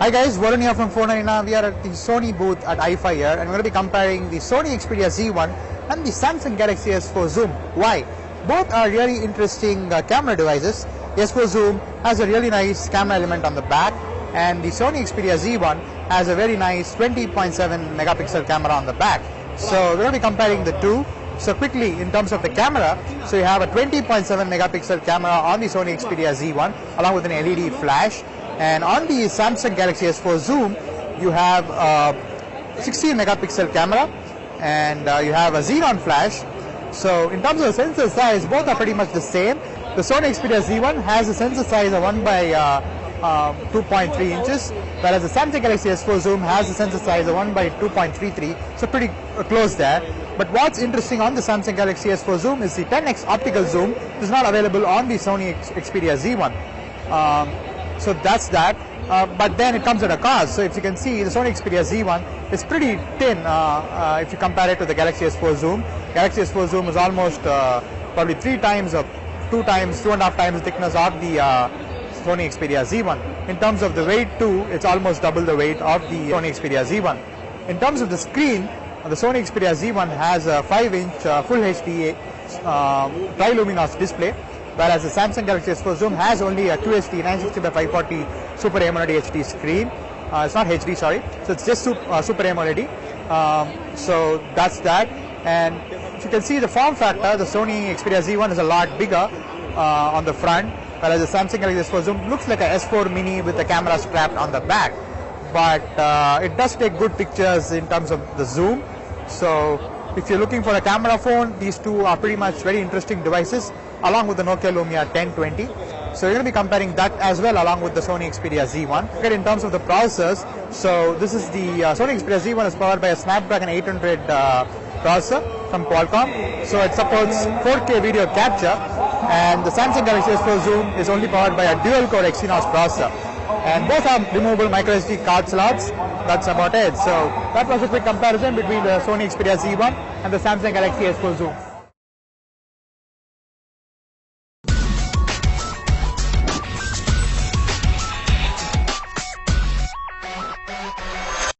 Hi guys, Varun here from Phone Arena. We are at the Sony booth at IFA here, and we're going to be comparing the Sony Xperia Z1 and the Samsung Galaxy S4 Zoom. Why? Both are really interesting camera devices. The S4 Zoom has a really nice camera element on the back, and the Sony Xperia Z1 has a very nice 20.7 megapixel camera on the back. So we're going to be comparing the two. So quickly, in terms of the camera, so you have a 20.7 megapixel camera on the Sony Xperia Z1 along with an LED flash. And on the Samsung Galaxy S4 Zoom, you have a 16 megapixel camera and you have a xenon flash. So in terms of the sensor size, both are pretty much the same. The Sony Xperia Z1 has a sensor size of 1 by 2.3 inches, whereas the Samsung Galaxy S4 Zoom has a sensor size of 1 by 2.33, so pretty close there. But what's interesting on the Samsung Galaxy S4 Zoom is the 10x optical zoom, which is not available on the Sony Xperia Z1. So that's that, but then it comes at a cost. So if you can see, the Sony Xperia Z1 is pretty thin if you compare it to the Galaxy S4 Zoom. Galaxy S4 Zoom is almost probably 3 times or 2.5 times the thickness of the Sony Xperia Z1. In terms of the weight too, it's almost double the weight of the Sony Xperia Z1. In terms of the screen, the Sony Xperia Z1 has a 5-inch Full HD triluminous display, whereas the Samsung Galaxy S4 Zoom has only a QHD 960 by 540 Super AMOLED HD screen. It's not HD, sorry. So it's just Super AMOLED. So that's that. And if you can see the form factor, the Sony Xperia Z1 is a lot bigger on the front, whereas the Samsung Galaxy S4 Zoom looks like a S4 Mini with the camera strapped on the back. But it does take good pictures in terms of the zoom. So if you're looking for a camera phone, these two are pretty much very interesting devices, along with the Nokia Lumia 1020. So you're going to be comparing that as well along with the Sony Xperia Z1. Okay, in terms of the processors, so this is the Sony Xperia Z1 is powered by a Snapdragon 800 processor from Qualcomm. So it supports 4K video capture, and the Samsung Galaxy S4 Zoom is only powered by a dual-core Exynos processor. And both have removable microSD card slots. That's about it. So that was a quick comparison between the Sony Xperia Z1 and the Samsung Galaxy S4 Zoom.